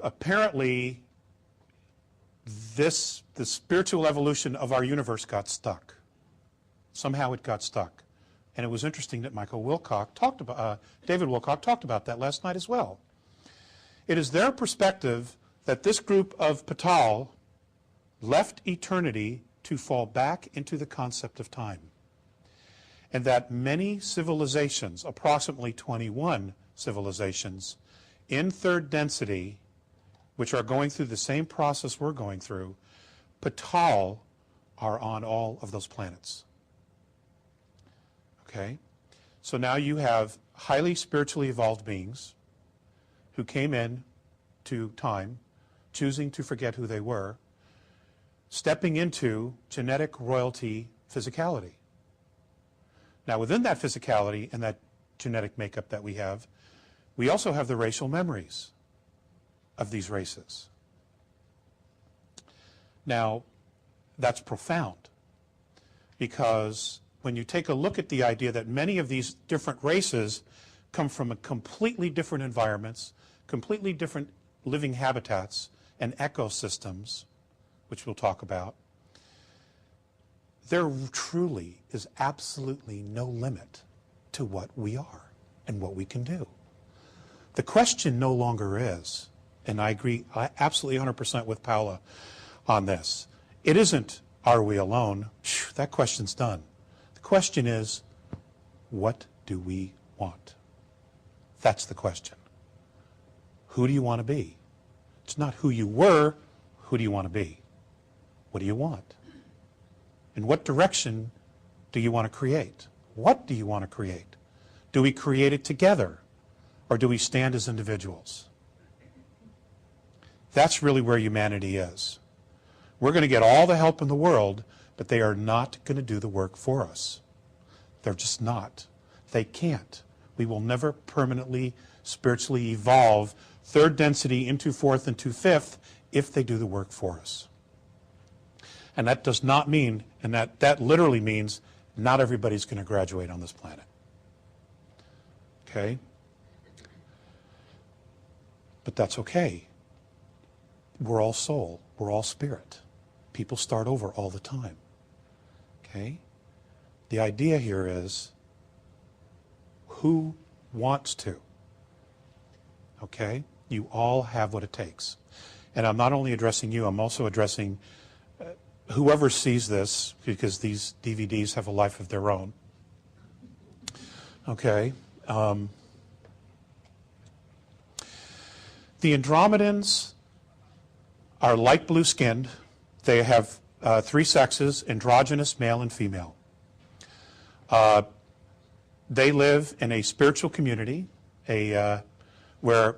apparently the spiritual evolution of our universe got stuck. Somehow it got stuck. And it was interesting that David Wilcock talked about that last night as well. It is their perspective that this group of Patal left eternity to fall back into the concept of time. And that many civilizations, approximately 21 civilizations, in third density, which are going through the same process we're going through, Patal are on all of those planets. Okay? So now you have highly spiritually evolved beings who came in to time, choosing to forget who they were, stepping into genetic royalty physicality. Now within that physicality and that genetic makeup that we have, we also have the racial memories of these races. Now, that's profound, because when you take a look at the idea that many of these different races come from completely different environments, completely different living habitats and ecosystems, which we'll talk about, there truly is absolutely no limit to what we are and what we can do. The question no longer is, and I agree absolutely 100% with Paula on this, it isn't, are we alone? That question's done. The question is, what do we want? That's the question. Who do you want to be? It's not who you were, who do you want to be? What do you want? In what direction do you want to create? What do you want to create? Do we create it together, or do we stand as individuals? That's really where humanity is. We're going to get all the help in the world, but they are not going to do the work for us. They're just not. They can't. We will never permanently, spiritually evolve third density into fourth and to fifth if they do the work for us. And that does not mean, and that literally means, not everybody's going to graduate on this planet. Okay? But that's okay. We're all soul. We're all spirit. People start over all the time. Okay? The idea here is, who wants to? Okay? You all have what it takes. And I'm not only addressing you, I'm also addressing whoever sees this, because these DVDs have a life of their own. Okay? The Andromedans are light blue skinned. They have three sexes, androgynous, male and female. They live in a spiritual community, where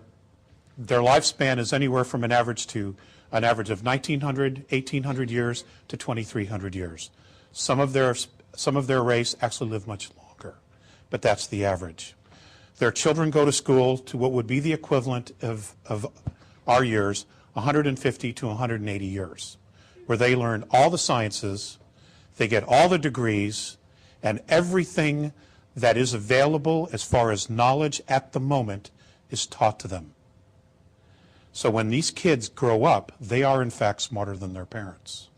their lifespan is anywhere from an average of 1,900, 1,800 years to 2,300 years. Some of their race actually live much longer, but that's the average. Their children go to school to what would be the equivalent of our years, 150 to 180 years, where they learn all the sciences, they get all the degrees, and everything that is available as far as knowledge at the moment is taught to them. So when these kids grow up, they are in fact smarter than their parents.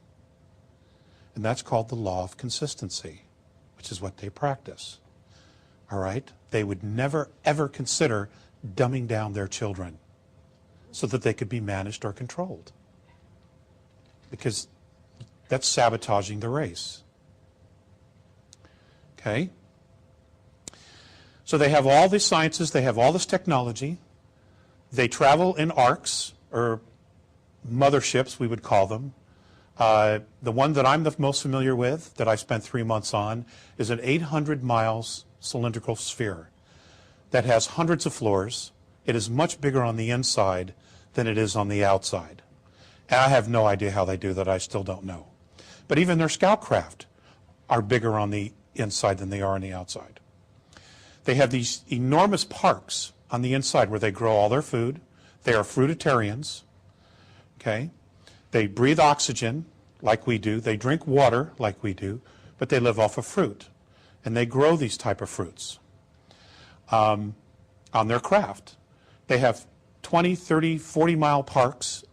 And that's called the law of consistency, which is what they practice. All right? They would never, ever consider dumbing down their children so that they could be managed or controlled, because that's sabotaging the race. Okay? So they have all these sciences, they have all this technology. They travel in arcs, or motherships, we would call them. The one that I'm the most familiar with, that I spent 3 months on, is an 800 miles cylindrical sphere that has hundreds of floors. It is much bigger on the inside than it is on the outside. And I have no idea how they do that. I still don't know. But even their scout craft are bigger on the inside than they are on the outside. They have these enormous parks on the inside where they grow all their food. They are fruitarians. Okay? They breathe oxygen like we do. They drink water like we do, but they live off of fruit. And they grow these type of fruits on their craft. They have 20, 30, 40-mile parks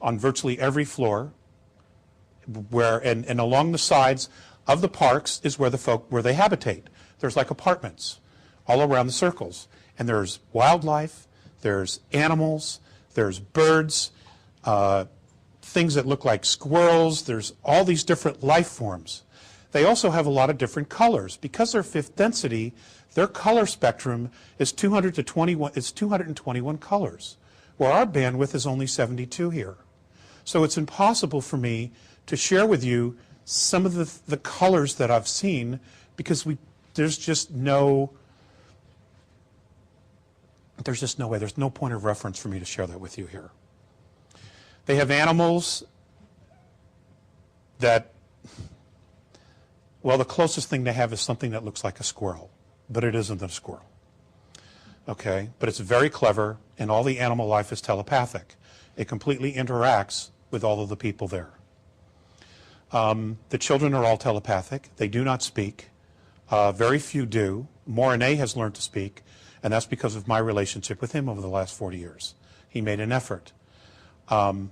on virtually every floor, and along the sides of the parks is where they habitate. There's like apartments all around the circles, and there's wildlife, there's animals, there's birds, things that look like squirrels. There's all these different life forms. They also have a lot of different colors. Because they're fifth density, their color spectrum is 221 colors, where our bandwidth is only 72 here. So it's impossible for me to share with you some of the colors that I've seen, because there's just no way, there's no point of reference for me to share that with you here. They have animals that, well, the closest thing they have is something that looks like a squirrel, but it isn't a squirrel. Okay, but it's very clever, and all the animal life is telepathic. It completely interacts with all of the people there. The children are all telepathic. They do not speak. Very few do. Morine has learned to speak, and that's because of my relationship with him over the last 40 years. He made an effort. Okay,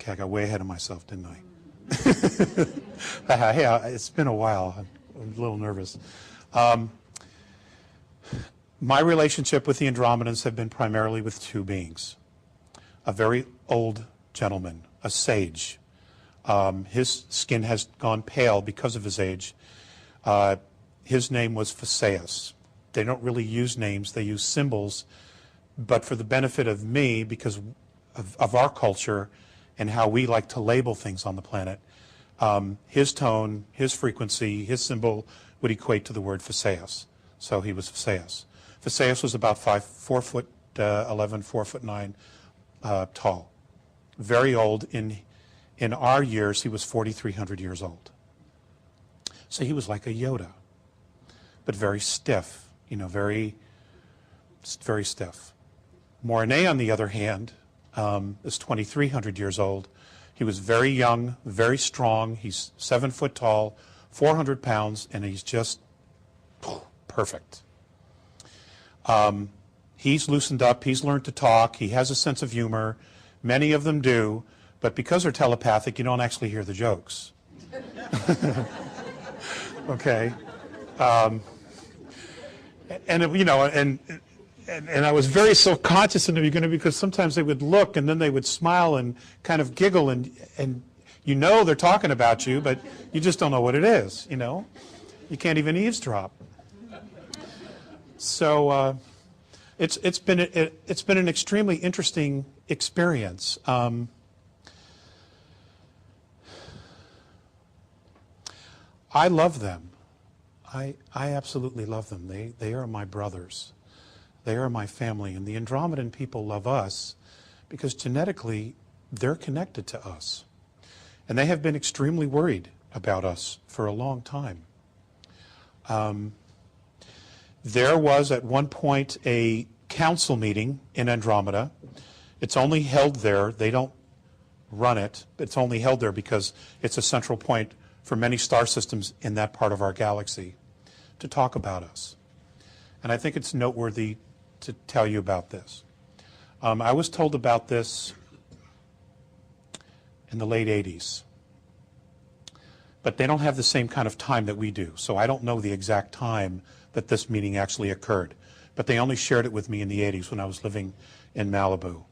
I got way ahead of myself, didn't I? Yeah, it's been a while. I'm a little nervous. My relationship with the Andromedans have been primarily with two beings. A very old gentleman, a sage. His skin has gone pale because of his age. His name was Phaseus. They don't really use names, they use symbols, but for the benefit of me, because of our culture and how we like to label things on the planet, his tone, his frequency, his symbol would equate to the word Phaseus. So he was Phaseus. Phaseus was about 4 foot 11, 4 foot 9 tall. Very old. In our years, he was 4,300 years old. So he was like a Yoda, but very stiff, very stiff. Morine, on the other hand, is 2,300 years old. He was very young, very strong. He's 7 foot tall, 400 pounds, and he's just perfect. He's loosened up. He's learned to talk. He has a sense of humor. Many of them do, but because they're telepathic, you don't actually hear the jokes. Okay. And I was very self-conscious in the beginning, because sometimes they would look and then they would smile and kind of giggle, and they're talking about you, but you just don't know what it is, You can't even eavesdrop. So it's been an extremely interesting experience. I love them. I absolutely love them. They are my brothers. They are my family, and the Andromedan people love us because genetically they're connected to us. And they have been extremely worried about us for a long time. There was at one point a council meeting in Andromeda. It's only held there. They don't run it. It's only held there because it's a central point for many star systems in that part of our galaxy to talk about us. And I think it's noteworthy to tell you about this. I was told about this in the late 80s. But they don't have the same kind of time that we do. So I don't know the exact time that this meeting actually occurred. But they only shared it with me in the 80s when I was living in Malibu.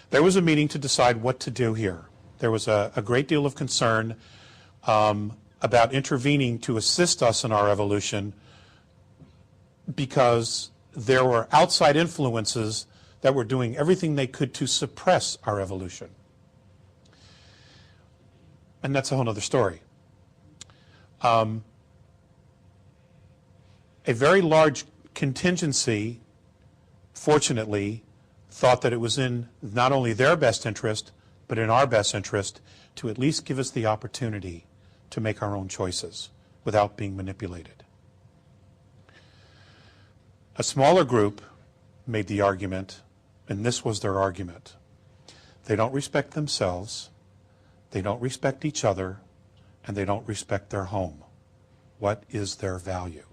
There was a meeting to decide what to do here. There was a great deal of concern about intervening to assist us in our evolution, because there were outside influences that were doing everything they could to suppress our evolution. And that's a whole other story. A very large contingency, fortunately, thought that it was in not only their best interest, but in our best interest to at least give us the opportunity to make our own choices without being manipulated. A smaller group made the argument, and this was their argument. They don't respect themselves, they don't respect each other, and they don't respect their home. What is their value?